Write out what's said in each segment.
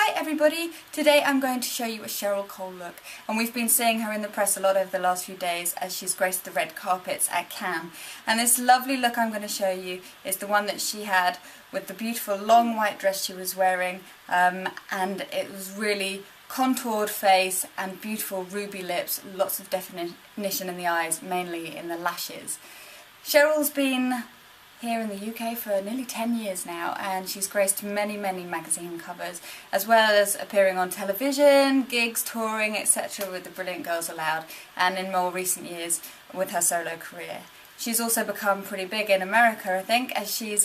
Hi everybody! Today I'm going to show you a Cheryl Cole look, and we've been seeing her in the press a lot over the last few days as she's graced the red carpets at Cannes. And this lovely look I'm going to show you is the one that she had with the beautiful long white dress she was wearing, and it was really contoured face and beautiful ruby lips, lots of definition in the eyes, mainly in the lashes. Cheryl's been here in the UK for nearly 10 years now, and she's graced many magazine covers, as well as appearing on television, gigs, touring, etc. with the Brilliant Girls Aloud, and in more recent years with her solo career. She's also become pretty big in America, I think, as she's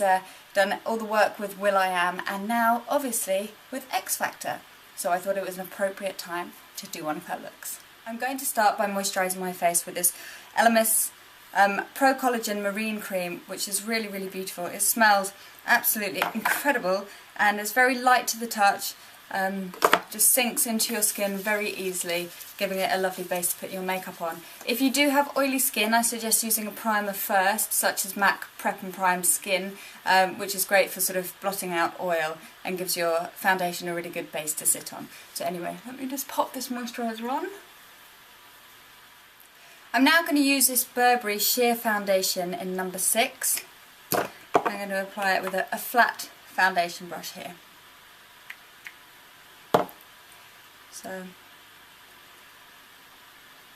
done all the work with will.i.am and now, obviously, with X Factor. So I thought it was an appropriate time to do one of her looks. I'm going to start by moisturising my face with this Elemis Pro Collagen Marine Cream, which is really beautiful. It smells absolutely incredible and is very light to the touch, just sinks into your skin very easily, giving it a lovely base to put your makeup on. If you do have oily skin, I suggest using a primer first, such as MAC Prep and Prime Skin, which is great for sort of blotting out oil and gives your foundation a really good base to sit on. So anyway, let me just pop this moisturiser on. I'm now going to use this Burberry Sheer Foundation in number 6. I'm going to apply it with a flat foundation brush here. So,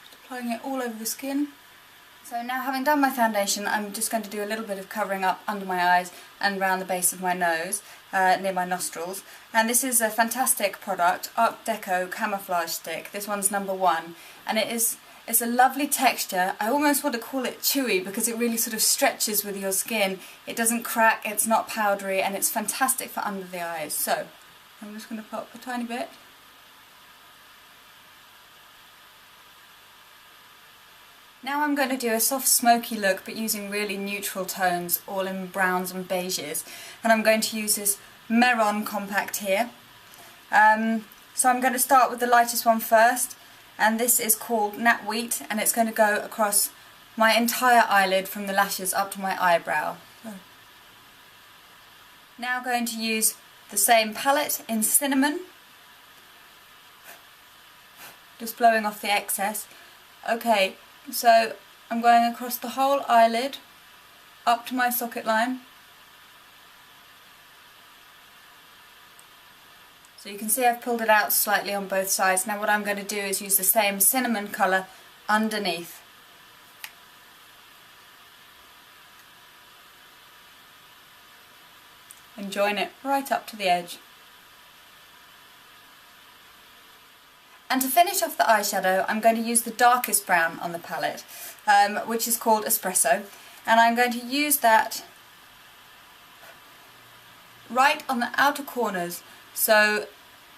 just applying it all over the skin. So now, having done my foundation, I'm just going to do a little bit of covering up under my eyes and around the base of my nose, near my nostrils. And this is a fantastic product, Art Deco Camouflage Stick. This one's number 1, and it's a lovely texture. I almost want to call it chewy because it really sort of stretches with your skin. It doesn't crack, it's not powdery, and it's fantastic for under the eyes. So, I'm just going to pop a tiny bit. Now I'm going to do a soft smoky look, but using really neutral tones, all in browns and beiges. And I'm going to use this Meron Compact here. So I'm going to start with the lightest one first. And this is called Nat Wheat, and it's going to go across my entire eyelid from the lashes up to my eyebrow. Now going to use the same palette in Cinnamon, just blowing off the excess. Okay, so I'm going across the whole eyelid up to my socket line. So you can see I've pulled it out slightly on both sides. Now what I'm going to do is use the same cinnamon colour underneath. And join it right up to the edge. And to finish off the eyeshadow, I'm going to use the darkest brown on the palette, which is called Espresso. And I'm going to use that right on the outer corners. So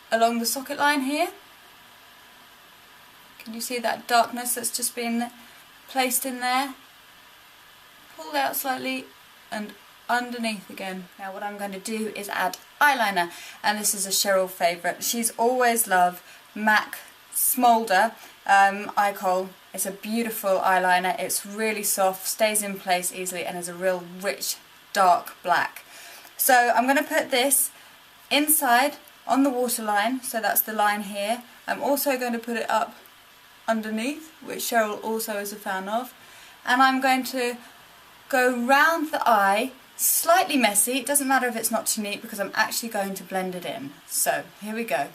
along the socket line here, can you see that darkness that's just been placed in there? Pulled out slightly and underneath again. Now what I'm going to do is add eyeliner, and this is a Cheryl favourite. She's always loved MAC Smolder Eye Kohl. It's a beautiful eyeliner. It's really soft, stays in place easily, and is a real rich dark black. So I'm going to put this inside on the waterline, so that's the line here. I'm also going to put it up underneath, which Cheryl also is a fan of, and I'm going to go round the eye, slightly messy. It doesn't matter if it's not too neat because I'm actually going to blend it in. So here we go.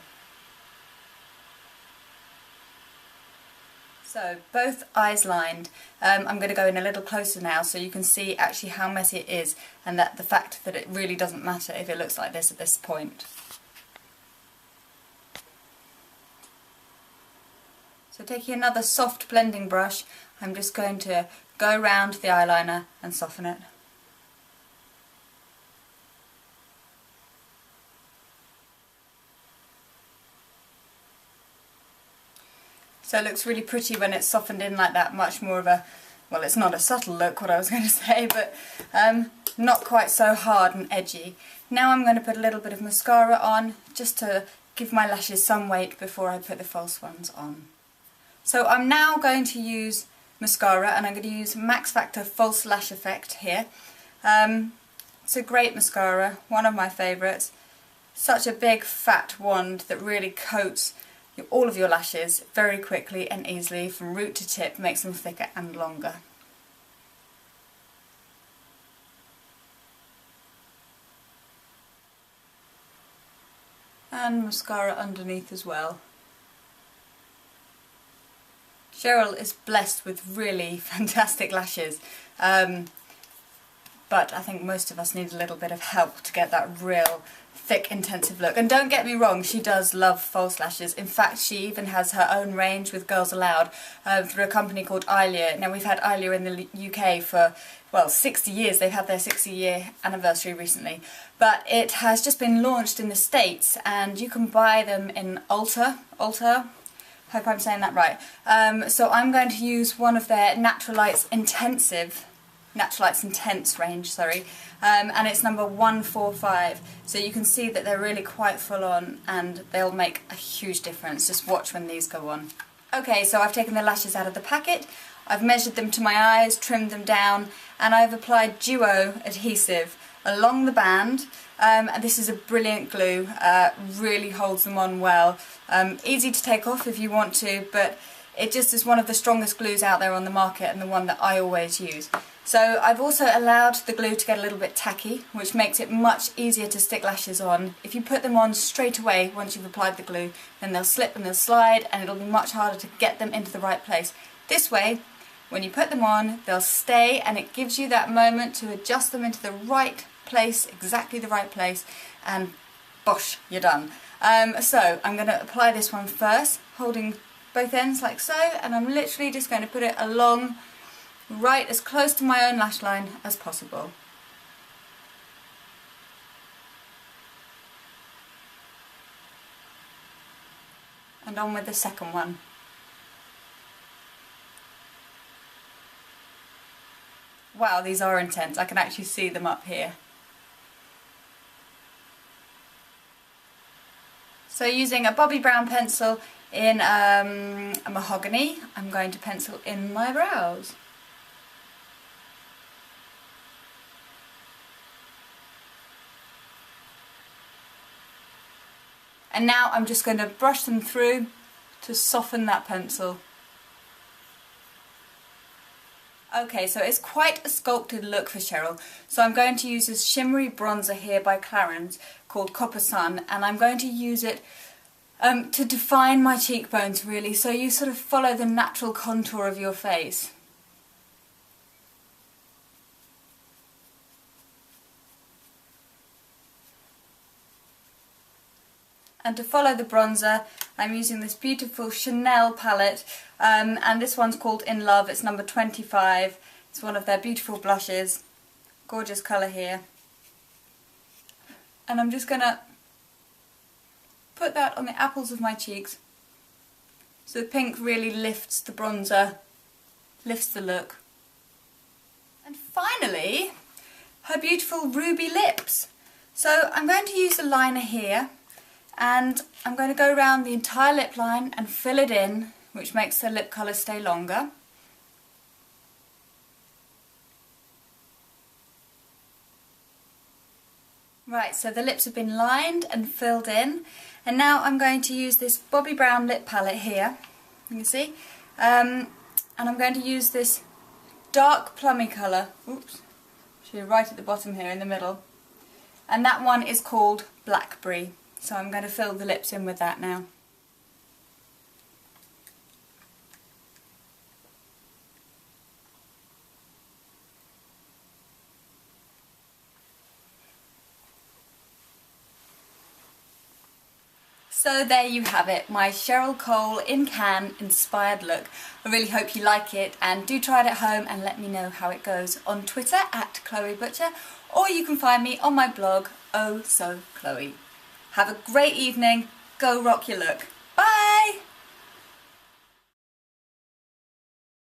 So both eyes lined. I'm going to go in a little closer now so you can see actually how messy it is, and that the fact that it really doesn't matter if it looks like this at this point. So taking another soft blending brush, I'm just going to go around the eyeliner and soften it. So it looks really pretty when it's softened in like that, much more of a, well, it's not a subtle look, what I was going to say, but not quite so hard and edgy. Now I'm going to put a little bit of mascara on, just to give my lashes some weight before I put the false ones on. So I'm now going to use mascara, and I'm going to use Max Factor False Lash Effect here. It's a great mascara, one of my favourites. such a big fat wand that really coats all of your lashes very quickly and easily from root to tip, makes them thicker and longer. And mascara underneath as well. Cheryl is blessed with really fantastic lashes, but I think most of us need a little bit of help to get that real thick, intensive look. And don't get me wrong, she does love false lashes. In fact, she even has her own range with Girls Aloud through a company called Ilia. Now, we've had Ilia in the UK for, well, 60 years. They've had their 60-year anniversary recently. But it has just been launched in the States, and you can buy them in Ulta, hope I'm saying that right. So I'm going to use one of their Natural Lights Intense range, sorry, and it's number 145. So you can see that they're really quite full on and they'll make a huge difference. Just watch when these go on. Okay, so I've taken the lashes out of the packet, I've measured them to my eyes, trimmed them down, and I've applied Duo adhesive along the band. And this is a brilliant glue, really holds them on well. Easy to take off if you want to, but it just is one of the strongest glues out there on the market and the one that I always use. So I've also allowed the glue to get a little bit tacky, which makes it much easier to stick lashes on. If you put them on straight away once you've applied the glue, then they'll slip and they'll slide and it'll be much harder to get them into the right place. This way, when you put them on, they'll stay and it gives you that moment to adjust them into the right place, exactly the right place, and bosh, you're done. So I'm going to apply this one first, holding both ends like so, and I'm literally just going to put it along right as close to my own lash line as possible. And on with the second one. Wow, these are intense. I can actually see them up here. So using a Bobbi Brown pencil in a mahogany, I'm going to pencil in my brows. And now I'm just going to brush them through to soften that pencil. Okay, so it's quite a sculpted look for Cheryl. So I'm going to use this shimmery bronzer here by Clarins called Copper Sun, and I'm going to use it to define my cheekbones really, so you sort of follow the natural contour of your face. And to follow the bronzer, I'm using this beautiful Chanel palette, and this one's called In Love. It's number 25. It's one of their beautiful blushes. Gorgeous colour here. And I'm just going to put that on the apples of my cheeks. So the pink really lifts the bronzer, lifts the look. And finally, her beautiful ruby lips. So I'm going to use a liner here, and I'm going to go around the entire lip line and fill it in, which makes the lip colour stay longer. Right, so the lips have been lined and filled in, and now I'm going to use this Bobbi Brown lip palette here, you can see, and I'm going to use this dark plummy colour, oops, actually right at the bottom here in the middle, and that one is called Blackberry. So I'm going to fill the lips in with that now. So there you have it, my Cheryl Cole in Cannes inspired look. I really hope you like it, and do try it at home and let me know how it goes on Twitter at Chloe Butcher, or you can find me on my blog, Oh So Chloe. Have a great evening, go rock your look.